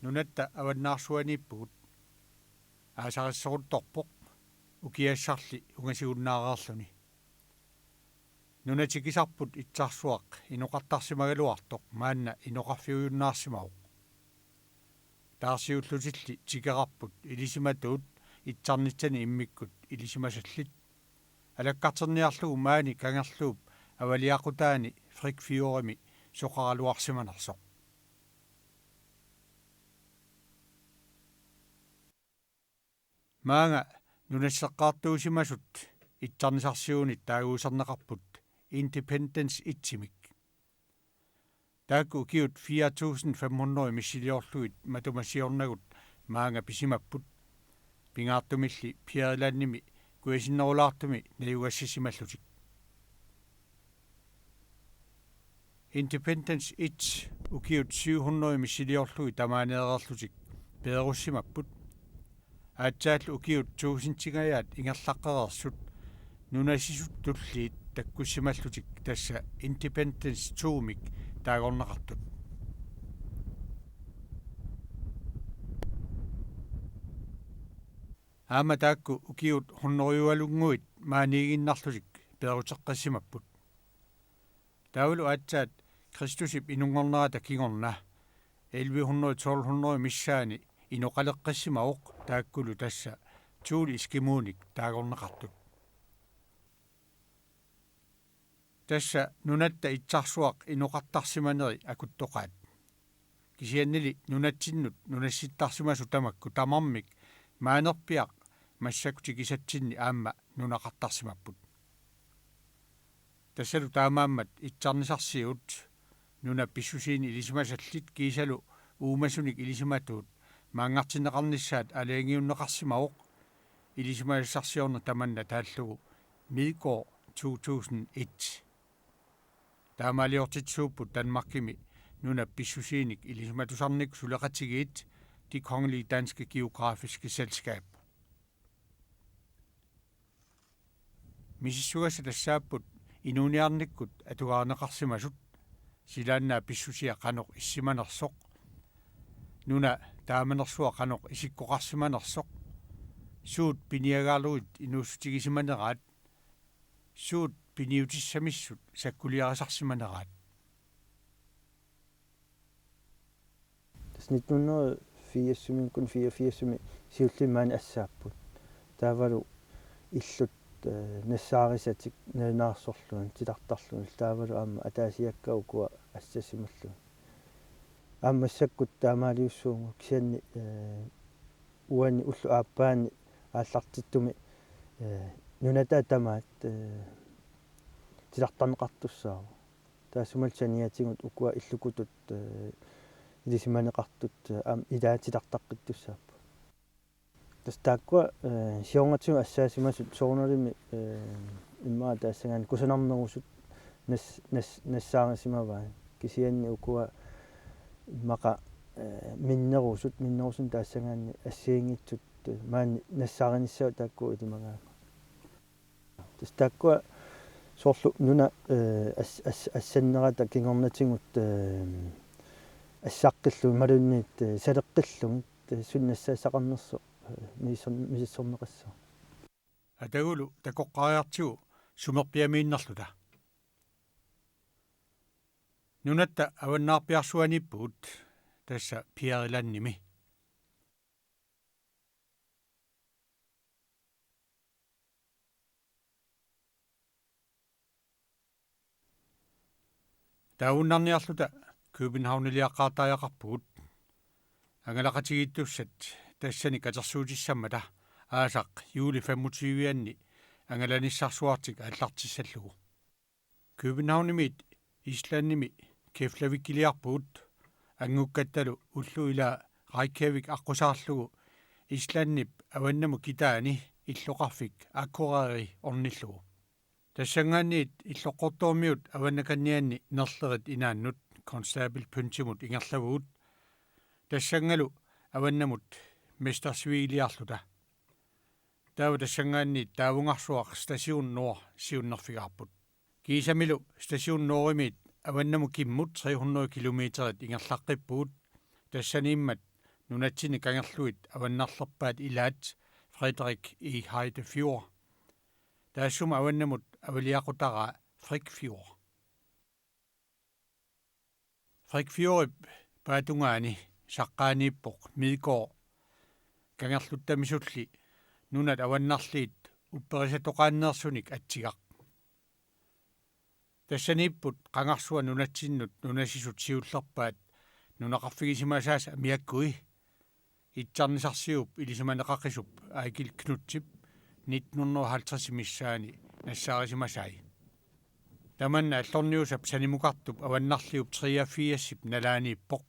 nunatta avannaarsuaniippugut aasarissoruttorpoq ukiassarli ungasigunnaareerluni nunatikisarput itsarsuaq inoqartarsimagaluartoq maanna inoqarfiujunnaarsimauq taarsiullutilli tikerarput ilisimatuut itsarnitsani immikkut ilisimasallit alakkarterniarlugu maani kangerluup avaliaqutaani frikfiorimi soqaraluarsimanarsoq maanga nunasseqqaartuusimasut itsarnisarsiunit taaguusarneqarput Independence itsimik taakku ukiut 4500 missiliorluit matumasiornagut maanga pisimapput pingaartumilli piarilannimi kuisinnerulaartumi nayugassisimallutik Independence its ukiut 700 missiliorlui tamaaneererlutik pederussimapput aatsaal ukiut 1000-tigayaat ingerlaqqerersut nunasisut tulliit takkussimallutik tassa Independence 2-mik taagornaqartut aama taakku ukiut hunneruyualunguit maaniiginnarlutik pederuteqqassimapput taavulu aatsaat Kristusip inungornerata kingorna 1100-1200 missaani inoqaleqqassimauq taakkulu tassa tuuli iskimuunik taagornaqartut tassa nunatta itsarsuaq inoqartarsimaneri akuttoqaat kisiannili nunatsinnut nunassittarsimasu tamakku tamarmik maanerpiaq massakutigisatsinni aamma nunaqartarsimapput tassalu taamaammat itsarnisarsiut nuna pissusiini ilisimasallit kiisalu uumasunik ilisimatuut maangartinneqarnissaat aliangiunneqarsimauq ilisimassarsiorna tamanna taallugu Midgård 2001 taamaliortitsuupput Danmarkimi nuna pissusiinik ilisimatusarnik suleqatigiit De Kongelige Danske Geografiske Selskab misissuгаса тассааппут инуниарниккут атугаарнеқарсимасут силааннаа писсусиа қаноқ иссиманерсоқ нуна тааманерсуа қаноқ исиккоқарсиманерсоқ суут пиниагааруит инууссутигисиманераат суут пиниутиссамиссут саккулиарисарсиманераат 1984 сиуллимаани ассааппут таавалу иллут нассаарисатик нанаарсорлуун тилартарлуун таавалу аама атаасиаккаукуа ассасималлу аамассаккут таамаалиуссуугу кисианни уани уллу ааппаани ааллартиттуми нуната тамаат тилартарнеқартуссаару таасумал саниатигут укуа иллукутут илисиманеқартут аам илаатилартаққиттуссааппу тастааккуа сионгатсуга ассаасимасут соорнерими иммаа таассагаан кусанарнерусут нассаарисимаваа кисианни укуа мақа миннерусун таассагаанни ассиингитсут маани нассааринissаа таакку илимагаа тастааккуа соорлу нуна ассаннерата кингорнатингут ассаққиллу малунниит салеққиллугит суннассаасақарнерсо мисиссорнеқассо атагулу такоққариартигу сумерпиамииннерлута нунатта аваннаарпиарсуаниппут тасса пиариланними тауннарниарлута Københavniliaqaartaajaqarpugut ангалақатигиттуссат тассани катерсуутиссаммата аасақ юули 25-ианни ангаланиссарсуартик аллартиссаллугу Københavnimit Islandimi Keflavikiliarpuut ангуккатталу уллуила Reykjavik аққусаарлугу Исланнип аваннаму китаани иллоқарфик аккурари орниллугу тассангаанниит иллоққортуумиут аваннаканнианни нерлерит инааннут констабл пүнтимут ингерлавуут тассангалу аваннамут местерсвилиарлута таава тассангаанниит таавунгарсуақ стасиун ноор сиуннерфигаарпут кисамилу стасиун нооримит аваннаму киммут 300 километрит ингерлаққиппуут тассанииммат nunatsini kangerluit avannarlerpaat ilaat Frederik I. Heidefjord taassum avannamut avaliaqutara Frikfjord Frikfjord paatungaani saqqaaniippoq Midgård kangerluttamisulli nunat avannarliit upperisatoqaanneersunik atsigaq тассанииппут qangarsua nunatsinnut nunasisut siullerpaat nunaqarfigisimasaas amiakkui итсарнисарсиуп илисиманеқаққисуп аакил кнутсип 1950 миссаани нассаарисимасай таманна аллорниусап санимукартуп аваннарлиуп 83 налаанииппоқ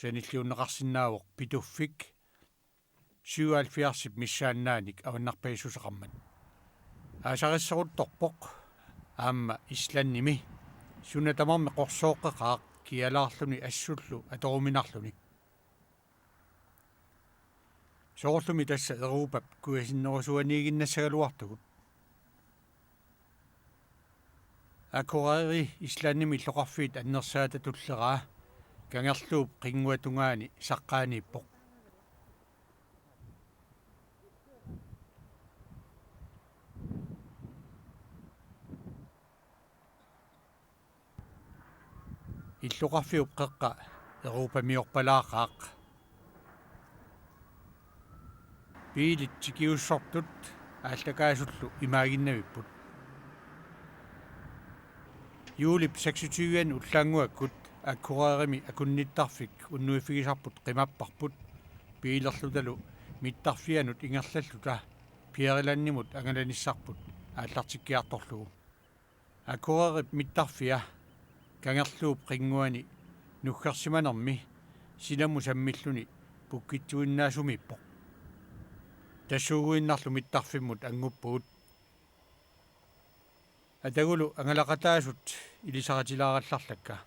саниллиуннеқарсинаавоқ питуффик 77 миссааннааник аваннарпаисусеқармат аасариссерутторпоқ аама исланними сунатамарми қорсооққеқаақ киалаарлуни ассуллу аторуминарлуни соорлуми тасса ерупап куасиннерусуаниигиннассагалуартугут акурари исланними лоқарфиит аннерсаата туллераа кангерлууп қингуатунгаани саққаанииппоқ иллоқарфиуп қеққа ерупамиорпалаақаақ биилит тикиуссортут ааллакаасуллу имаагиннавиппут юулип 26-ан уллаангуаккут аккуреерими акунниттарфик уннуиффигисарпут қимаппарпут биилерлуталу миттарфианут ингерлаллута пиериланнимут ангаланиссарпут ааллартиккиарторлугу аккуреерип миттарфиа кангерлууп қингуани нуххерсиманерми силаму саммиллуни пуккитсуиннаасумиппоқ тассуугуиннарлу миттарфиммут ангуппуут атагулу ангалақатаасут илисаратилааралларлакка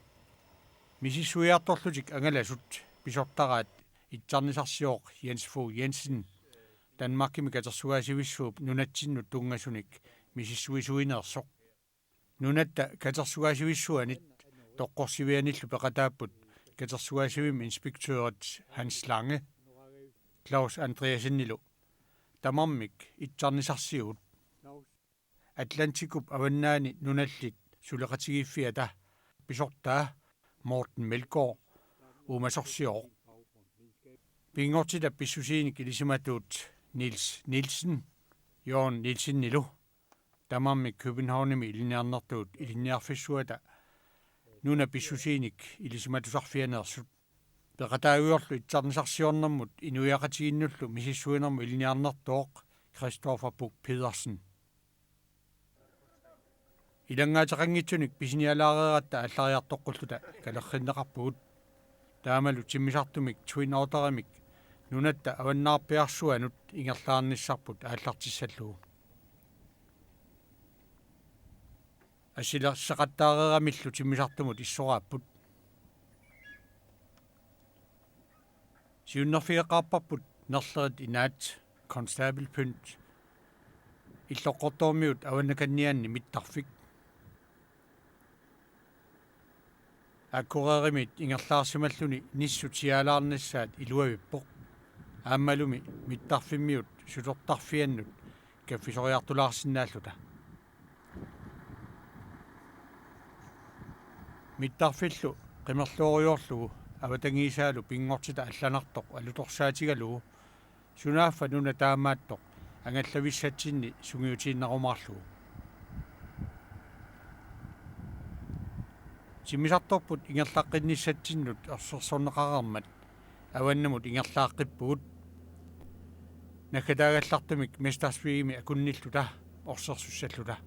мисиссуиарторлутик ангаласут писортараат итсарнисарсиоқ Jens Fogh Jensen Danmarkimi катерсугаасивиссууп нунатсиннут тунгасуник мисиссуисуинеерсоқ нунатта катерсугаасивиссуанит тоққорсивианиллу пеқатааппут катерсугаасивим инспектøret Hans Lange Claus Andreasennilу тамармик итсарнисарсиут Атлантикуп аваннаани нуналлит сулеқатигиффиата писортаа Morten Melgaard умасорсиоо пингортита писсусииник илисиматуут Niels Nielsen Jørgen Nielsen-нилу тамармик Københavnimi илиниарнертуут илинниарфиссуата нуна писсусииник илисиматусарфианеерсут пеқатаагуйорлу итсарнисарсиорнэрмут инуяқатигиннуллу мисиссуинерму илиниарнертооқ Christoffer Buch Pedersen илангаатеқангитсуник писиниалаареератта аллариартоққуллута калерриннеқарпугут таамалу тиммисартумик Twin Otter-имик нунатта аваннаарпиарсуанут ингерлаарниссарпут ааллартиссаллугу асилерсақаттаарерамиллу тиммисартумут иссорааппут сиуннерфиеқарпарпут нерлерит инаат констабелпүнт иллоққортоормиут аваннаканниаанни миттарфик аккурееримит ингерлаарсималлуни ниссутиалаарнассаат илуавиппоқ ааммалуми миттарфиммиут сулертарфианнут каффисориартулаарсинааллута миттарфиллу қимерлоориорлугу аватангиисаалу пингортита алланартоқ алуторсаатигалугу сунааффа нуна таамааттоқ ангаллависсатсинни сунгиутииннарумаарлугу симисарторпут ингерлаққинниссатсиннут орсерсорнеқарермат аваннамут ингерлааққиппугут накатаагаллартумик местерсвигими акунниллута орсерсуссаллута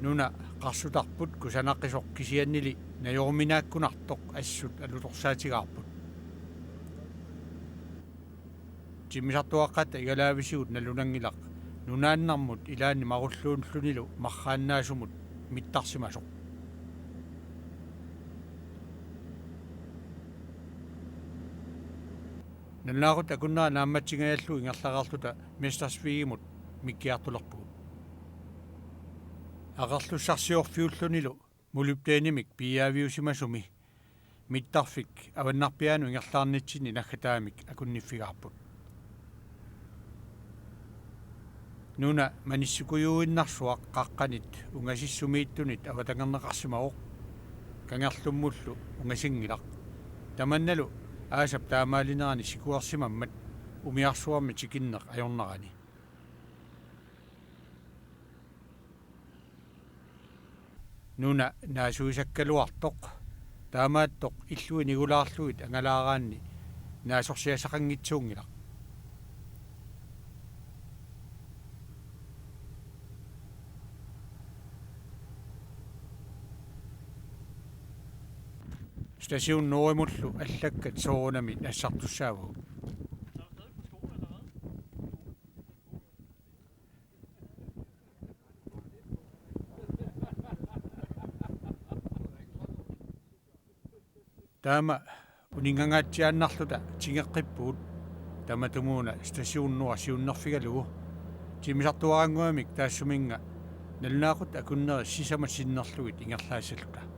нуна қарсутарпут кусанаққисоқ кисианнили наёрминааккунартоқ ассут алуторсаатигаарпут тимисартуаққата игалаависигут налунангилақ нунааннармут илаанни маруллуунлунилу маррааннаасумут миттарсимасоқ налнаарут акуннаа наамматсигаяллу ингерлараарлута местерсвигимут миккиартулерпугут aqarlussarsiorfiullunilу мулуптаанимик пиаавиусимасуми mittarfik avannarpianu ingerlaarnitsinni naggataamik akunniffigaarput nuna manissukuyuinnarsuaq qaqqanit ungasissumiittunit avatangerneqarsimaoq kangerlummullu ungasingilaq tamannalu aasap taamaalineraani sikuarsimammat umiarsuarmi tikinneq ajornerani nuna naasuisakkaluartoq taamaattoq illui nigulaarluit angalaaraanni naasorsiasaqangitsuungilaq station Norimullu allakkat soorunami nassartussaavu taama uningangaatiaannarluta tingeqqippuut tamatumuuna stationnua siunnerfigalugu timisartuaranguamik taassuminga nalnaaqut akunneri sisama sinnerlugit ingerlaassalluta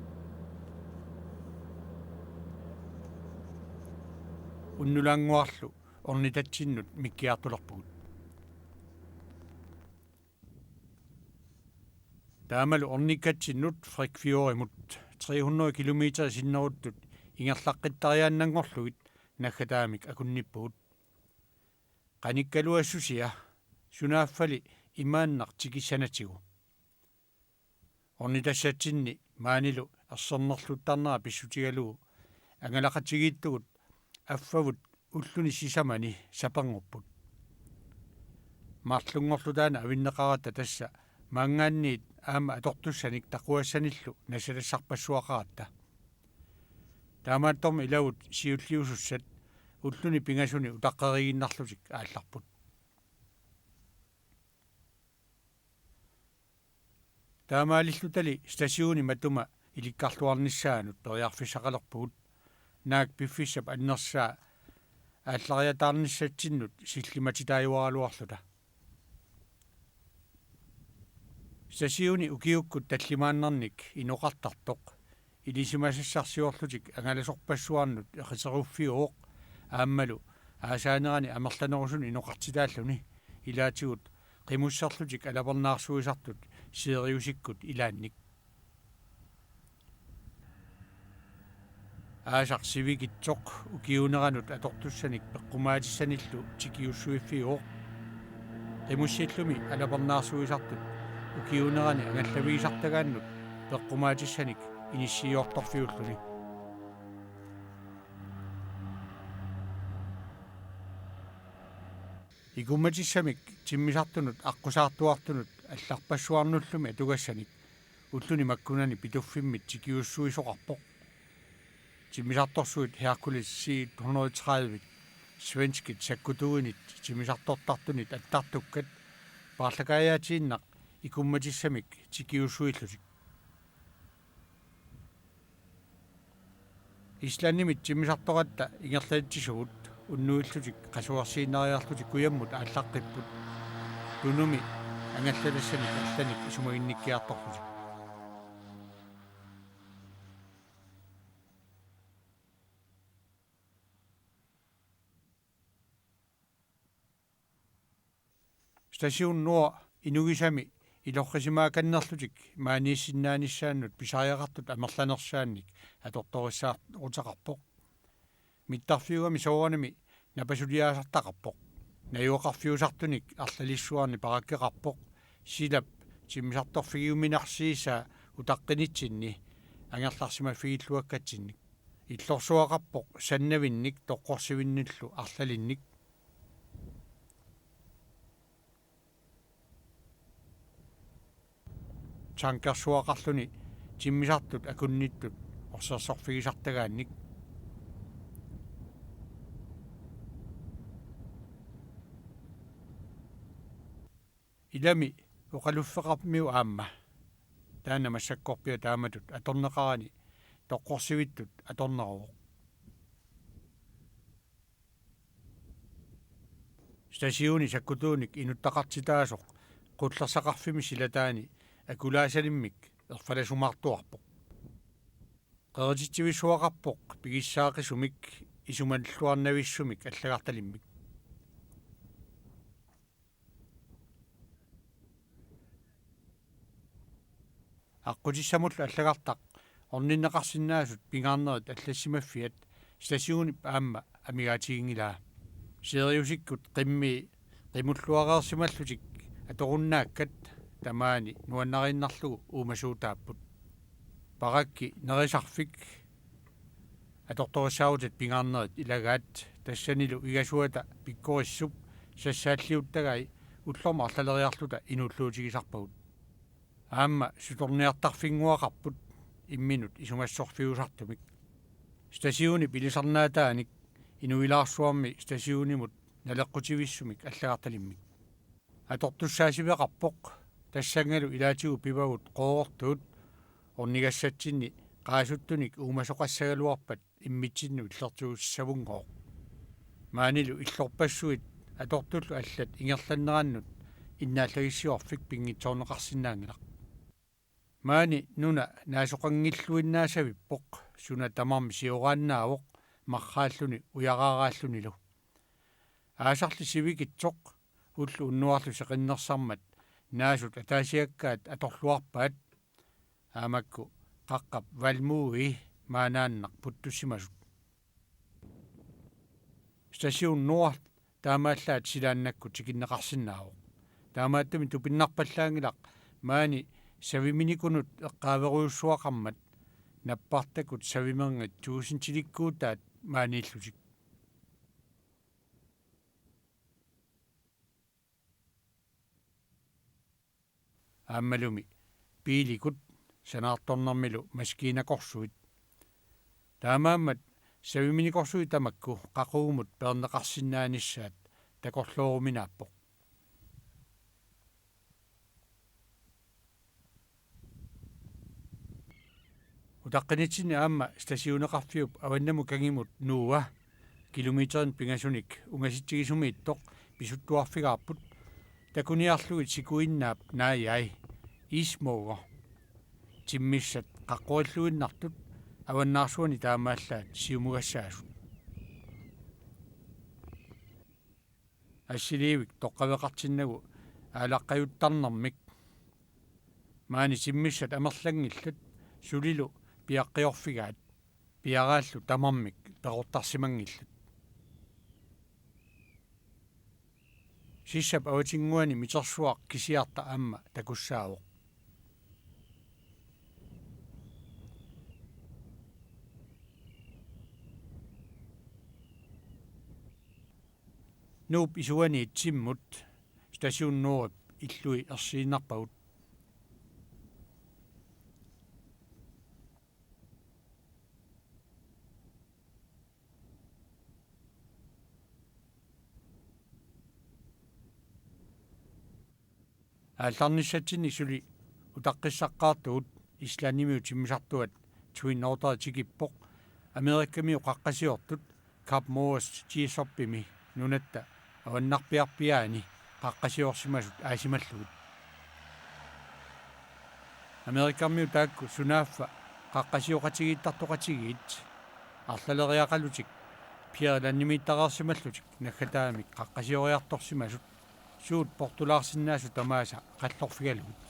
unnulanguarlu ornitatsinnut mikkiartulerpugut taamalu ornikkatsinnut frikfiorimut 300 kilometer sinneruttut ingerlaqqittariaannangorlugit naggataamik akunnippugut qanikkaluassusia sunaaffali imaannaq tikissanatigu ornitassatsinni maanilu ersernerluttarnera pissutigalugu angalaqatigiittugut аффавут уллуни сисамани сапангорпут маарлунгорлутаана авиннеқарата тасса маангаанниит аама атортуссаник тақуассаниллу насалассарпассуақаратта таамаатторми илавут сиуллиусуссат уллуни пингасуни утаққеригиннарлутик аалларпут таамаалиллутали стасиуни матума иликкарлуарниссаанут периарфиссақалерпугут наак пиффиссап аннерсаа ааллариатаарниссатсиннут силлиматитааюаралуарлута сасиуни укиуккут таллимааннарник иноқартартоқ илисимасассарсиорлутик ангаласорпассуарнут эқисеруффиуоқ ааммалу аасаанерани амерланерусун иноқартитааллуни илаатигут қимуссарлутик алапернаарсуисартут сиериусиккут илаанник аасақ сивигитсоқ укиунеранут атортуссаник пеққумаатиссаниллу тикиуссуиффиуоқ қимуссиллуми алапернаарсуисартут укиунерани ангаллавигисартагааннут пеққумаатиссаник иниссиорторфиуллуни игумматиссамик тиммисартунут аққусаартуартунут алларпассуарнуллуми атугассаник уллуни маккунани питуффиммит тикиуссуисоқарпоқ тимисарторсуит Hercules C130 svenskit sakkutuunit timisartortartunit attartukkat paarlakayaatiinnaq ikummatissamik tikiussuillusik Islandimit timisartoratta ingerlaatisugut unnuillutik qasuarsiinariarlutik kuyammut aallaqqipput tunumi angallalassanik allanik isumaginnikkiartorlutik Station Nord inugisami ilorrisimaakannерlutik maaniissinnaanissaaannut pisariaqartut amerlanersaannik atortorissaart utaqarpoq mittarfiugami sooranami napasuliaasartaqarpoq najuoqarfiusartunik arlalissuarni parakkeqarpoq silap timisartorfigiuminarsiisaa utaqqinitsinni angerlarsimafigilluakkatsinnik illorsuaqarpoq sannavinnik toqqorsivinnillu arlalinnik tankersuaqarluni timmisartut akunnittut orsersorfigisartagaannik ilami uqaluffeqarmiu aamma taana massakkorpia taamatut atorneqarani toqqorsivittut atorneruoq stasiuni sakkutuunik inuttaqartitaasoq qullersaqarfimi silataani akulaasalimmik erfalasumaartuarpoq qeritittivisuaqarpoq pigissaaqisumik isumalluarnavissumik аллагарталиммик аққутиссамуллу аллагартақ орниннеқарсинаасут пингаарнерит аллассимаффиат стасиунип аама амигаатигингилаа сериусиккут қиммуллуареерсималлутик аторуннааккат тамаани нуаннариннарлугу уумасуутааппут паракки нерисарфик аторторисаавутат пингаарнерит илагаат тассанилу игасуата пиккориссуп сассааллиуттагай уллорма арлалериарлута инуллуутигисарпагут аама суторниартарфингуақарпут имминут исумассорфиусартумик стасиуни пилисарнаатааник инуилаарсуарми стасиунимут налеққутивиссумик аллагарталиммик атортуссаасивеқарпоқ тассангалу илаатигу пивагут qoortuut орнигассатсинни qaasuttуник уумасоқассагалуарпат иммитсинну иллертугуссавунгоо маанилу иллорпассуит атортуллу аллат ингерланнераннут иннааллагиссиорфик пингитсоорнеқарсинаангилақ маани нуна наасоқангиллуиннаасавиппоқ суна тамарми сиорааннаавоқ маррааллуни уяраарааллунилу аасарли сивикитсоқ уллу уннуарлу сеқиннерсармат наасут атаасиаккаат аторлуарпаат аамакку қаққап валмууи maaнааннақ путтуссимасут стасиун нуар таамааллаат силааннакку тикиннеқарсинаавоқ таамааттами тупиннарпаллаангилақ маани савиминикунут эққааверуйуссуақармат наппартакут савимернгат туусинтиликкуутаат мааниллутик ааммалуми пииликут санаарторнэрмилу маскинакорсуит таамааммат савиминикорсуи тамакку қақуумут пернеқарсинааниссаат такорлооруминааппоқ утаққинитсини аама стасиунеқарфиуп аваннаму кангимут нууа километрин пингасуник унгаситсигисумииттоқ писуттуарфигаарпут такуниарлугит сикуиннаап нааяй исмоого тиммиссат қаққуаллуиннартут аваннаарсуани таамааллаат сиумугассаасут ассиливик тоққавеқартиннагу аалаққаюттарнэрмик маани тиммиссат амерлангиллат сулилу пиаққиорфигаат пиарааллу тамармик перортарсимангиллат сиссап аватингуани митерсуақ кисиарта аама такуссаавоқ нууп исуани итсиммут стасиуннуурип иллуи ерсииннарпагут аалларниссатсини сули утаққиссаққаартугут ислаанимиу тиммисартуат Twin Otter тикиппоқ америккамиу қаққасиортут Кап Моос тиисорпими нунатта аваннарпиарпиаани қаққасиорсимасут аасималлугут америккамиу таакку сунааффа қаққасиоқатигииттартоқатигиит арлалериақалутик пиерланнимииттарерсималлутик наггатаамик қаққасиориарторсимасут суут портулаарсинаасу тамааса қаллорфигалугут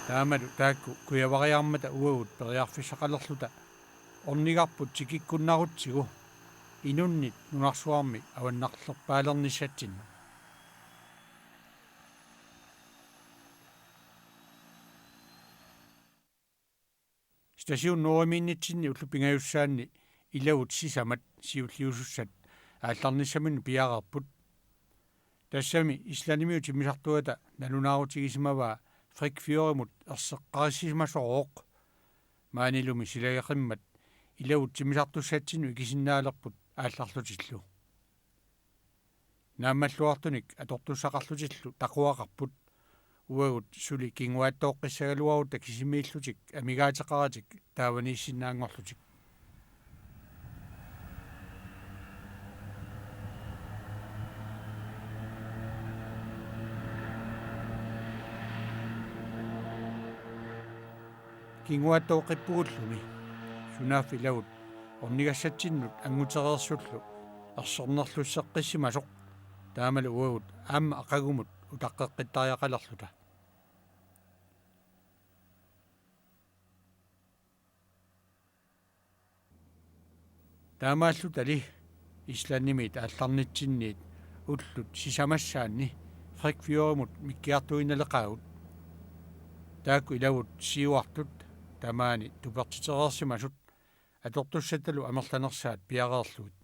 таамалу таакку куявариармата уагут периарфиссақалерлута орнигарпут тикиккуннарутсигу инуннит нунарсуарми аваннарлерпаалерниссатсинна стасиун нуримииннитсинни уллупингаюссаанни илагут сисамат сиуллиусуссат аалларниссамин пиарерпут тассами исланимиу тиммисартуата налунаарутигисимаваа фрикфиоримут ерсеққариссимасорооқ маанилуми силагеқиммат илагут тимисартуссатсину икисиннаалерпут аалларлутиллу нааммаллуартуник атортуссақарлутиллу тақуақарпут уагут сули кингуааттооққиссагалуарута кисимииллутик амигаатеқаратик тааванииссиннаангорлутик кингуатооқиппугуллуми сунааф илавут орнигассатсиннут ангутерерсуллу ерсорнерлуссеққиссимасоқ таамалу уагут аама ақагумут утаққеққиттариақалерлута таамааллу тали исланнимит аалларнитсинниит уллут сисамассаанни фрикфиоримут миккиартуиналеқаагут таакку илавут сиуартут тамаани тупертитерерсимасут атортуссаталу амерланерсаат пиареерлугит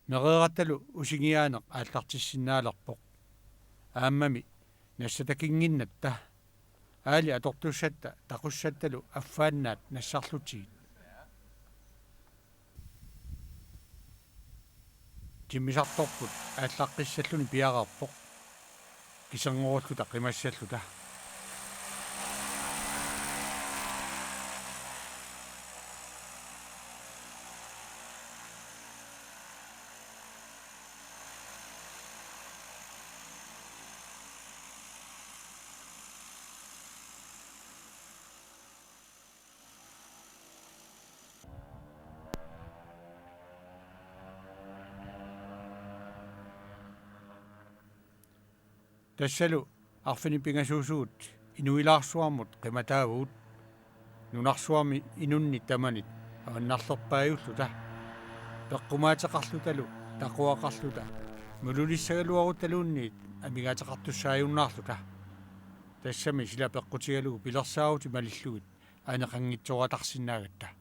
мереэратталу усигиаанеқ ааллартиссиннаалерпоқ ааммами нассатакингиннатта аали атортуссатта тақуссатталу аффааннаат нассарлутигит тиммисарторпут ааллаққиссаллуни пиареерпоқ кисангоруллута қимассаллута тассалу арфини пингасуусуут инуилаарсуармут қиматаавуут нунарсуарми инунни таманит ааннарлерпааюллута пеққумаатеқарлуталу тақуақарлута мулулиссагалуаруталуунниит амигаатеқартуссааюннаарлута тассами сила пеққутигалугу пилерсаавути малиллугит аанеқангитсоратарсинаагатта